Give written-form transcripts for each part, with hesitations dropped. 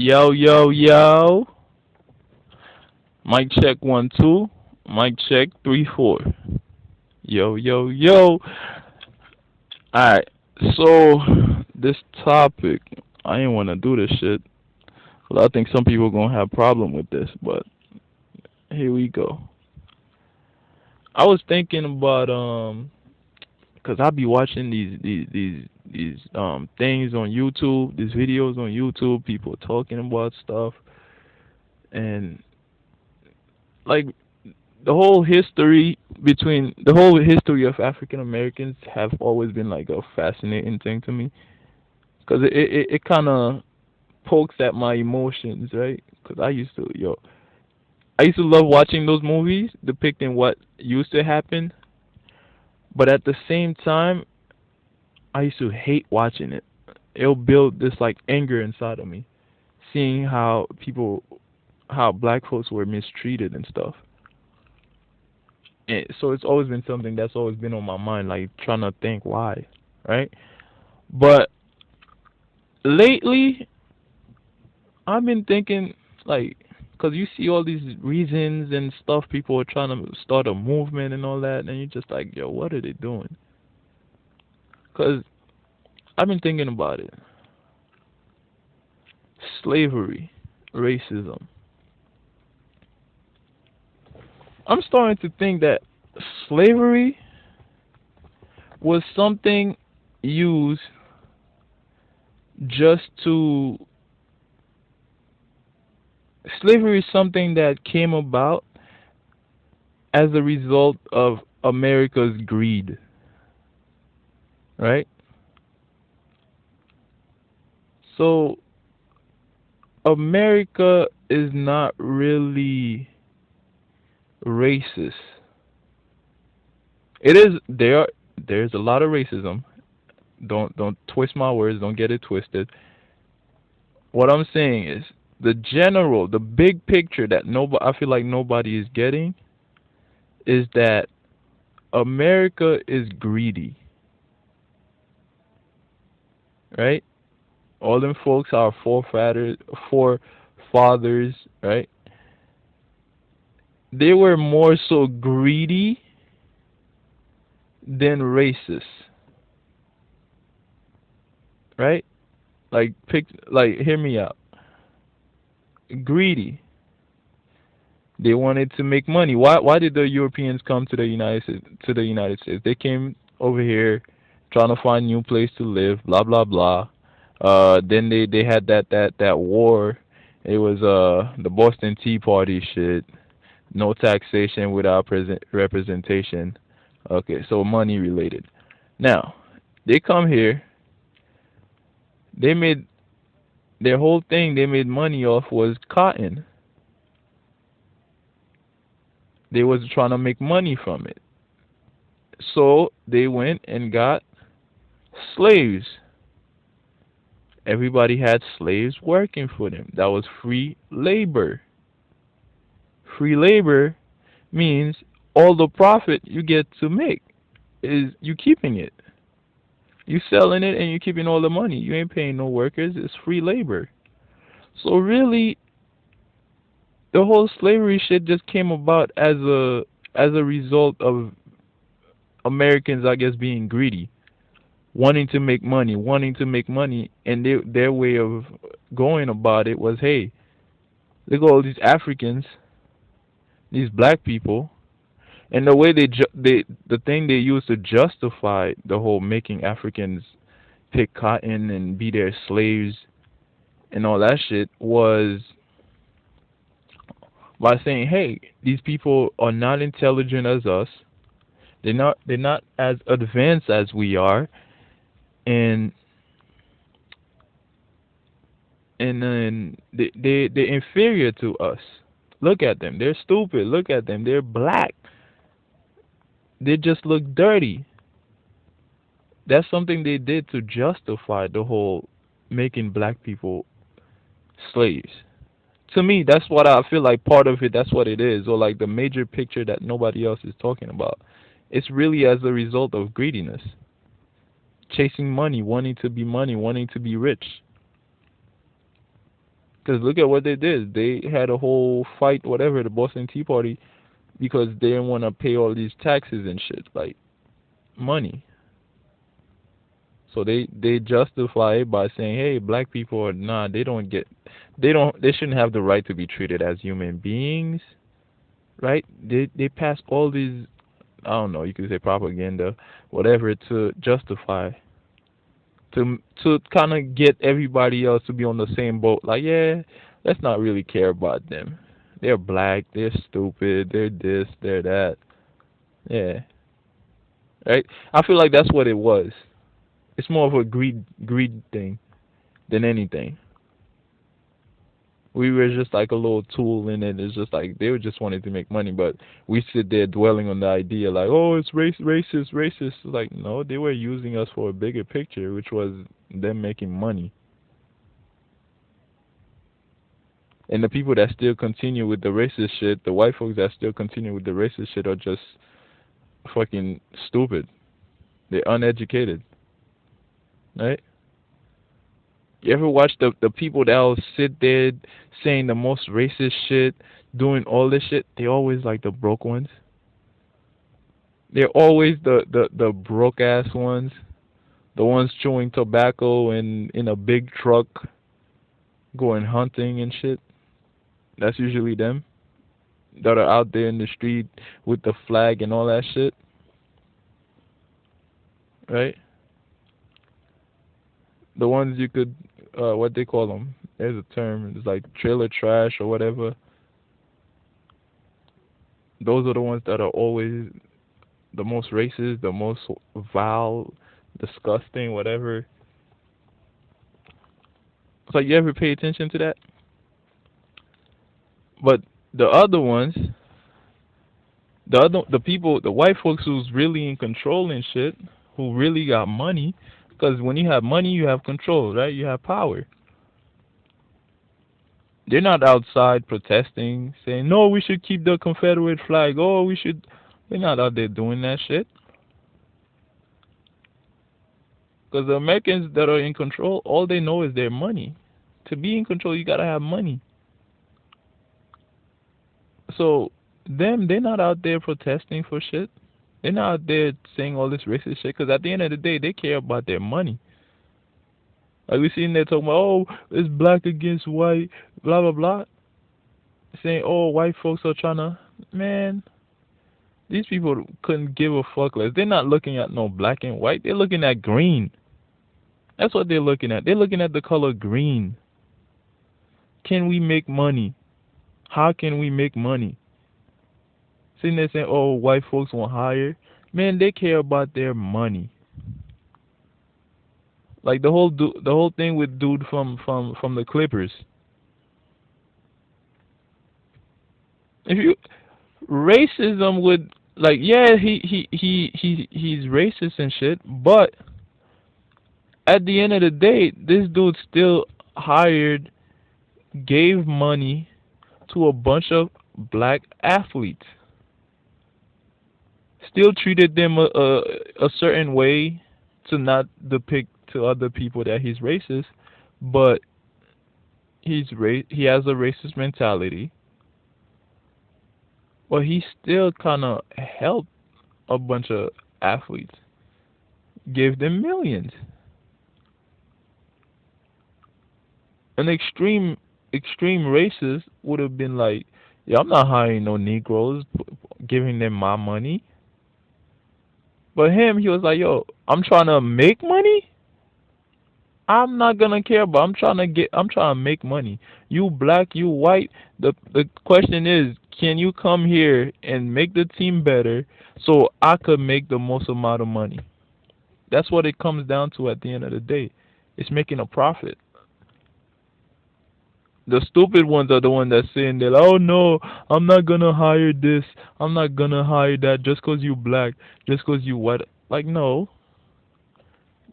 Yo, yo, yo. Mic check 1 2. Mic check 3 4. Yo, yo, yo. Alright, so this topic, I didn't want to do this shit. Well, I think some people gonna have problem with this, but here we go. I was thinking about cause I be watching these things on YouTube, these videos on YouTube, people talking about stuff, and like the whole history of African Americans have always been like a fascinating thing to me because it kind of pokes at my emotions, right? Because I used to love watching those movies depicting what used to happen, but at the same time, I used to hate watching it. It'll build this like anger inside of me, seeing how black folks were mistreated and stuff. So it's always been something that's always been on my mind, like trying to think why, right? But lately, I've been thinking, like, because you see all these reasons and stuff, people are trying to start a movement and all that, and you're just like, yo, what are they doing? Because I've been thinking about it. Slavery, racism. I'm starting to think that slavery was something used just to slavery is something that came about as a result of America's greed, right? So America is not really racist. It is there's a lot of racism. Don't twist my words, don't get it twisted. What I'm saying is the big picture that nobody I feel like nobody is getting is that America is greedy, right? All them folks are forefathers, right? They were more so greedy than racist, right? Hear me out. Greedy. They wanted to make money. Why did the Europeans come to the United States? They came over here trying to find new place to live, blah blah blah. Then they had that war. It was the Boston Tea Party shit. No taxation without present representation. Okay, so money related. Now, they come here, they made their whole thing they made money off was cotton. They was trying to make money from it. So they went and got slaves. Everybody had slaves working for them. That was free labor. Free labor means all the profit you get to make is you keeping it. You selling it and you keeping all the money. You ain't paying no workers. It's free labor. So really, the whole slavery shit just came about as a result of Americans, I guess, being greedy, wanting to make money, and their way of going about it was, hey, look at all these Africans, these black people, and the way the thing they used to justify the whole making Africans pick cotton and be their slaves and all that shit was by saying, hey, these people are not intelligent as us. They're not as advanced as we are, and then they're inferior to us. Look at them. They're stupid. Look at them. They're black. They just look dirty. That's something they did to justify the whole making black people slaves. To me, that's what I feel like part of it, that's what it is, or like the major picture that nobody else is talking about. It's really as a result of greediness, chasing money, wanting to be rich. Because look at what they did. They had a whole fight, whatever, the Boston Tea Party, because they didn't want to pay all these taxes and shit, like money. So they justify it by saying, hey, black people are nah, they shouldn't have the right to be treated as human beings, right? They pass all these, I don't know, you could say propaganda, whatever, to justify, to kind of get everybody else to be on the same boat. Like, yeah, let's not really care about them. They're black, they're stupid, they're this, they're that. Yeah, right. I feel like that's what it was. It's more of a greed thing than anything. We were just like a little tool in it. It's just like they were just wanting to make money, but we sit there dwelling on the idea like, oh, it's racist. Like, no, they were using us for a bigger picture, which was them making money. And the people that still continue with the racist shit, the white folks that still continue with the racist shit, are just fucking stupid. They're uneducated, right? You ever watch the people that'll sit there saying the most racist shit, doing all this shit? They always like the broke ones. They're always the broke ass ones, the ones chewing tobacco and in a big truck, going hunting and shit. That's usually them that are out there in the street with the flag and all that shit, right? The ones you could, what they call them? There's a term. It's like trailer trash or whatever. Those are the ones that are always the most racist, the most vile, disgusting, whatever. It's like, you ever pay attention to that? But the other ones, the people, the white folks who's really in control and shit, who really got money, because when you have money, you have control, right? You have power. They're not outside protesting, saying, no, we should keep the Confederate flag. Oh, we should. They're not out there doing that shit. Because the Americans that are in control, all they know is their money. To be in control, you gotta have money. So, they're not out there protesting for shit. They're not out there saying all this racist shit. Because at the end of the day, they care about their money. Like, we seen there talking about, oh, it's black against white, blah, blah, blah. Saying, oh, white folks are trying to, man, these people couldn't give a fuck less. They're not looking at no black and white. They're looking at green. That's what they're looking at. They're looking at the color green. Can we make money? How can we make money? Sitting there saying, oh, white folks want higher. Man, they care about their money. Like the whole thing with dude from the Clippers. If you racism would, like, yeah, he's racist and shit, but at the end of the day, this dude still gave money to a bunch of black athletes. Still treated them a certain way to not depict to other people that he's racist, but he has a racist mentality. But he still kind of helped a bunch of athletes, gave them millions. An extreme racist would have been like, yeah, I'm not hiring no Negroes, giving them my money. But him, he was like, yo, I'm trying to make money. I'm not gonna care, but I'm trying to make money. You black, you white. The question is, can you come here and make the team better so I could make the most amount of money? That's what it comes down to at the end of the day. It's making a profit. The stupid ones are the ones that saying they're like, oh no, I'm not gonna hire this, I'm not gonna hire that just cause you black, just cause you white. Like, no.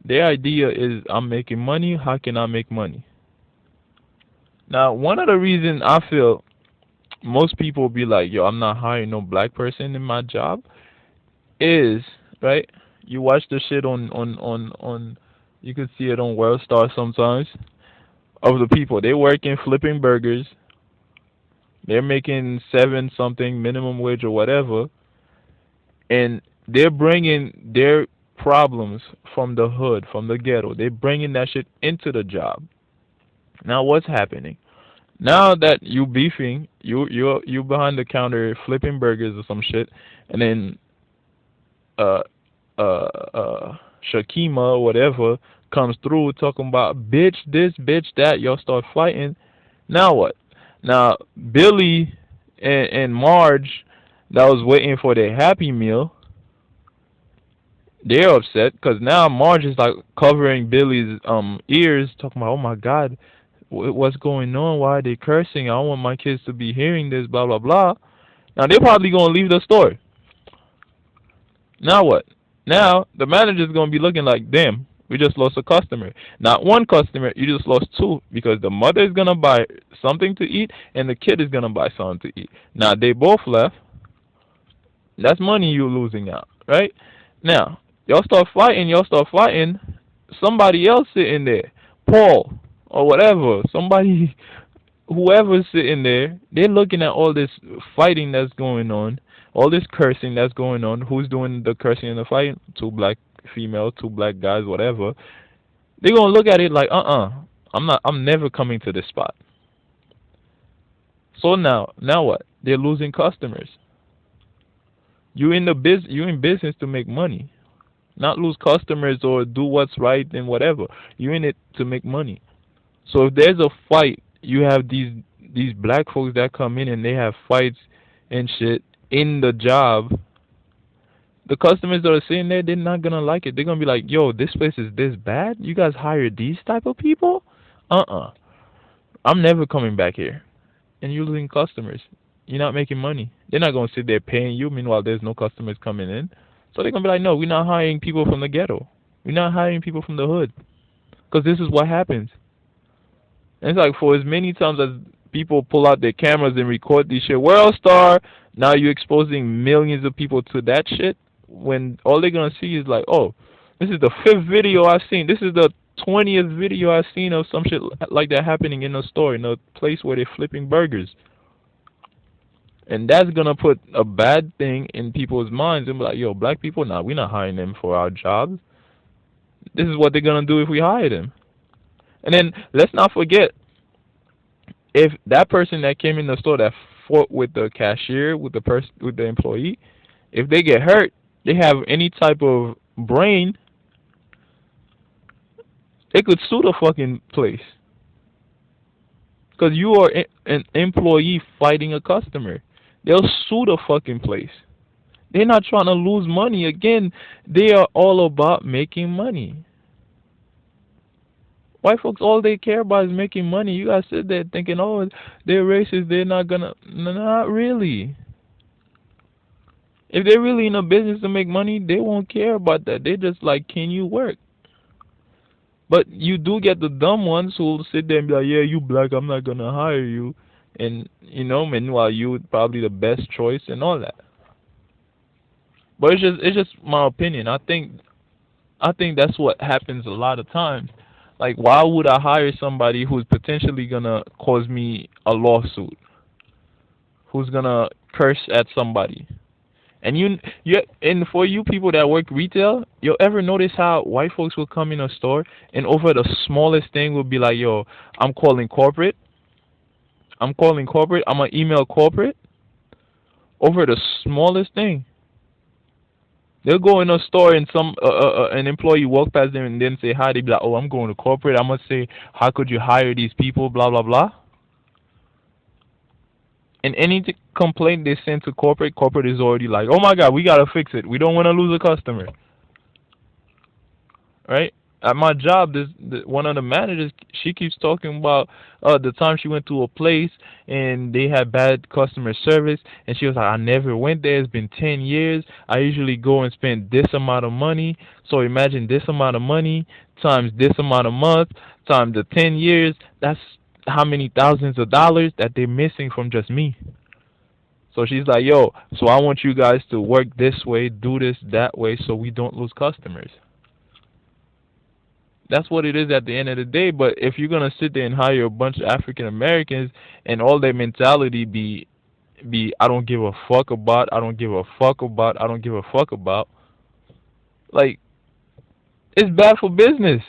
Their idea is, I'm making money, how can I make money? Now, one of the reasons I feel most people be like, yo, I'm not hiring no black person in my job is, right? You watch the shit on you can see it on World Star sometimes. of the people. They working flipping burgers. They're making seven something minimum wage or whatever, and they're bringing their problems from the hood, from the ghetto. They're bringing that shit into the job. Now what's happening? Now that you beefing, you behind the counter flipping burgers or some shit, and then uh Shakima or whatever comes through talking about bitch this, bitch that. Y'all start fighting. Now what? Now Billy and Marge that was waiting for their Happy Meal, they're upset because now Marge is like covering Billy's ears, talking about, oh my God, what's going on? Why are they cursing? I don't want my kids to be hearing this, blah blah blah. Now they're probably gonna leave the store. Now what? Now the manager's gonna be looking like, damn, we just lost a customer. Not one customer, you just lost two because the mother is gonna buy something to eat and the kid is gonna buy something to eat. Now they both left. That's money you're losing out, right? Now y'all start fighting. Y'all start fighting. Somebody else sitting there, Paul or whatever, somebody, whoever's sitting there, they're looking at all this fighting that's going on, all this cursing that's going on. Who's doing the cursing and the fighting? Two black females, two black guys, whatever. They're gonna look at it like, I'm not. I'm never coming to this spot. So now what? They're losing customers. You in business to make money, not lose customers or do what's right and whatever. You in it to make money. So if there's a fight, you have these black folks that come in and they have fights and shit in the job. The customers that are sitting there, they're not gonna like it. They're gonna be like, "Yo, this place is this bad. You guys hire these type of people? I'm never coming back here." And you're losing customers. You're not making money. They're not gonna sit there paying you. Meanwhile, there's no customers coming in. So they're gonna be like, "No, we're not hiring people from the ghetto. We're not hiring people from the hood." Because this is what happens. And it's like for as many times as people pull out their cameras and record this shit, World Star, now you're exposing millions of people to that shit when all they're gonna see is like, oh, this is the fifth video I've seen. This is the 20th video I've seen of some shit like that happening in a store, in a place where they're flipping burgers. And that's gonna put a bad thing in people's minds and be like, yo, black people, nah, we're not hiring them for our jobs. This is what they're gonna do if we hire them. And then let's not forget, if that person that came in the store that fought with the cashier, with the person, with the employee, if they get hurt, they have any type of brain, they could sue the fucking place. Because you are an employee fighting a customer. They'll sue the fucking place. They're not trying to lose money. Again, they are all about making money. White folks, all they care about is making money. You guys sit there thinking, oh, they're racist. They're not gonna. No, not really. If they're really in a business to make money, they won't care about that. They just like, can you work? But you do get the dumb ones who will sit there and be like, yeah, you black, I'm not gonna hire you, and meanwhile you probably the best choice and all that. But it's just my opinion. I think that's what happens a lot of times. Like, why would I hire somebody who's potentially gonna cause me a lawsuit? Who's gonna curse at somebody? And and for you people that work retail, you ever notice how white folks will come in a store and over the smallest thing will be like, yo, I'm calling corporate. I'm calling corporate. I'm gonna email corporate over the smallest thing. They'll go in a store and some an employee walk past them and then say hi. They be like, "Oh, I'm going to corporate. I'm gonna say, how could you hire these people? Blah blah blah." And any complaint they send to corporate, corporate is already like, "Oh my God, we gotta fix it. We don't want to lose a customer." Right? At my job, one of the managers, she keeps talking about the time she went to a place and they had bad customer service, and she was like, "I never went there. It's been 10 years. I usually go and spend this amount of money. So imagine this amount of money times this amount of month times the 10 years. That's how many thousands of dollars that they're missing from just me." So she's like, "Yo, so I want you guys to work this way, do this that way, so we don't lose customers." That's what it is at the end of the day. But if you're gonna sit there and hire a bunch of African Americans and all their mentality be I don't give a fuck about, I don't give a fuck about, I don't give a fuck about, like it's bad for business.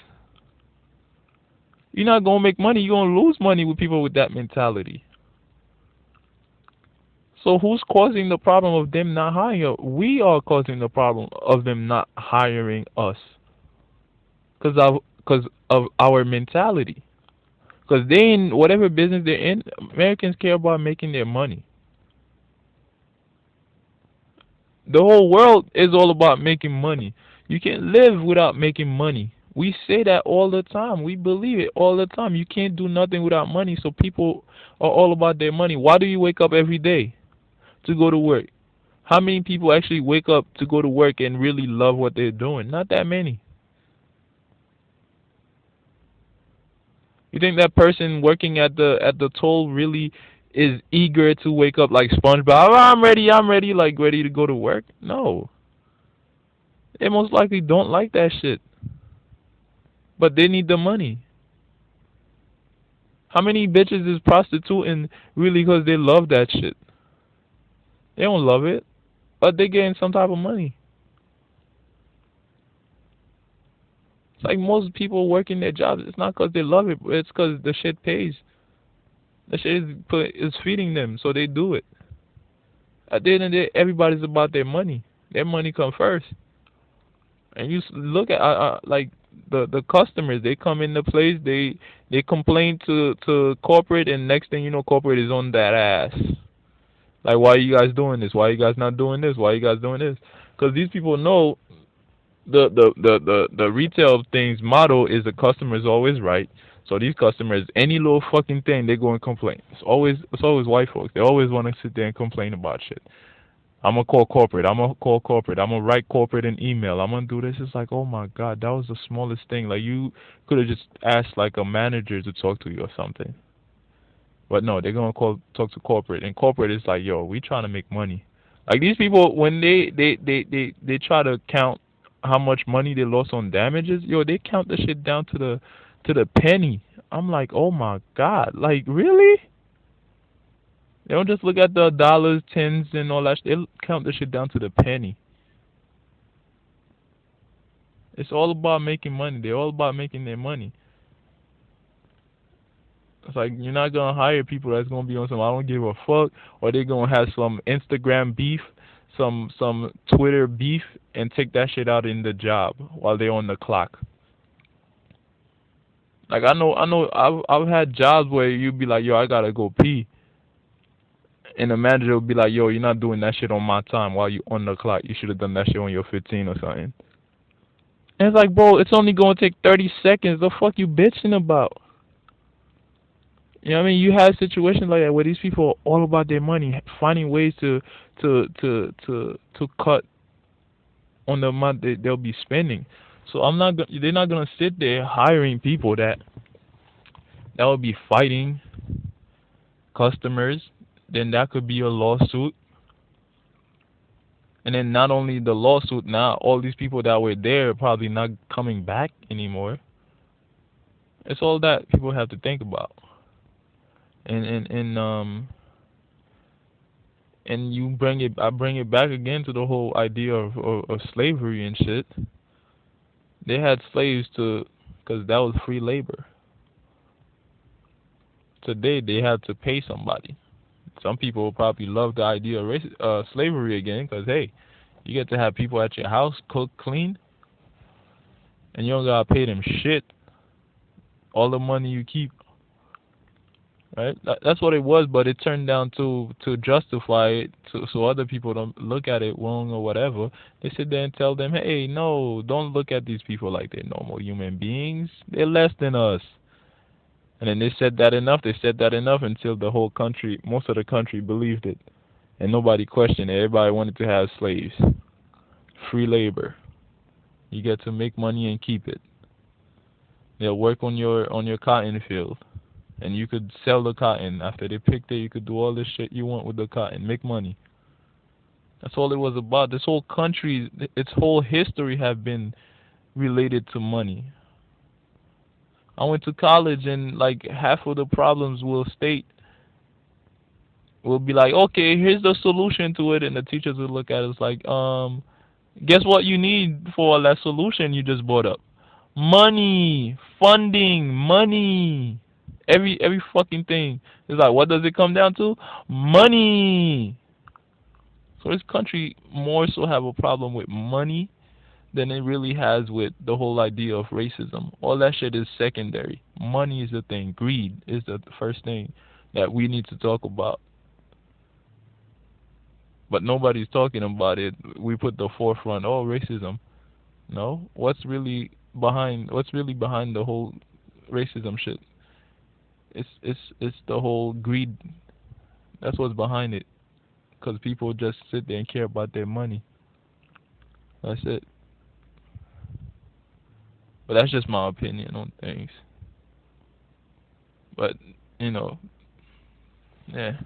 You're not gonna make money. You're gonna lose money with people with that mentality. So who's causing the problem of them not hiring us? We are causing the problem of them not hiring us because of our mentality. Because they in whatever business they're in, Americans care about making their money. The whole world is all about making money. You can't live without making money. We say that all the time. We believe it all the time. You can't do nothing without money. So people are all about their money. Why do you wake up every day to go to work? How many people actually wake up to go to work and really love what they're doing? Not that many. You think that person working at the toll really is eager to wake up like SpongeBob? "Oh, I'm ready, like ready to go to work." No, they most likely don't like that shit, but they need the money. How many bitches is prostituting really because they love that shit? They don't love it, but they getting some type of money. It's like most people working their jobs. It's not because they love it, but it's because the shit pays. The shit is feeding them, so they do it. At the end of the day, everybody's about their money. Their money come first. And you look at like the customers. They come in the place. They complain to corporate, and next thing you know, corporate is on that ass. Like, why are you guys doing this? Why are you guys not doing this? Why are you guys doing this? Because these people know the retail thing's motto is the customer is always right. So these customers, any little fucking thing, they go and complain. It's always white folks. They always want to sit there and complain about shit. I'm gonna call corporate. I'm gonna call corporate. I'm gonna write corporate an email. I'm gonna do this. It's like, oh my god, that was the smallest thing. Like you could have just asked like a manager to talk to you or something. But no, they're gonna talk to corporate, and corporate is like, yo, we trying to make money. Like these people, when they try to count how much money they lost on damages, yo, they count the shit down to the penny. I'm like, oh my god, like really? They don't just look at the dollars, tens, and all that. They count the shit down to the penny. It's all about making money. They're all about making their money. It's like you're not gonna hire people that's gonna be on some I don't give a fuck, or they're gonna have some Instagram beef, some Twitter beef, and take that shit out in the job while they're on the clock. Like I've had jobs where you'd be like, yo, I gotta go pee, and the manager would be like, yo, you're not doing that shit on my time while you on the clock. You should have done that shit on your 15 or something. And it's like, bro, it's only gonna take 30 seconds. The fuck you bitching about? You know what I mean? You have situations like that where these people are all about their money, finding ways to cut on the amount they'll be spending. So they're not gonna sit there hiring people that will be fighting customers. Then that could be a lawsuit. And then not only the lawsuit, now all these people that were there are probably not coming back anymore. It's all that people have to think about. And and I bring it back again to the whole idea of slavery and shit. They had slaves because that was free labor. Today they have to pay somebody. Some people will probably love the idea of slavery again because hey, you get to have people at your house cook, clean, and you don't gotta pay them shit. All the money you keep. Right? That's what it was, but it turned down to justify it, so other people don't look at it wrong or whatever. They sit there and tell them, hey, no, don't look at these people like they're normal human beings. They're less than us. And then they said that enough. They said that enough until the whole country, most of the country, believed it, and nobody questioned it. Everybody wanted to have slaves, free labor. You get to make money and keep it. They'll work on your cotton field. And you could sell the cotton. After they picked it, you could do all this shit you want with the cotton. Make money. That's all it was about. This whole country, its whole history have been related to money. I went to college, and like half of the problems will be like, okay, here's the solution to it, and the teachers will look at us like, guess what you need for that solution you just brought up? Money, funding, money. Every fucking thing is like, what does it come down to? Money. So this country more so have a problem with money than it really has with the whole idea of racism. All that shit is secondary. Money is the thing. Greed is the first thing that we need to talk about. But nobody's talking about it. We put the forefront, oh, racism. No, what's really behind the whole racism shit? It's the whole greed. That's what's behind it. Cause people just sit there and care about their money. That's it. But that's just my opinion on things. But you know, yeah.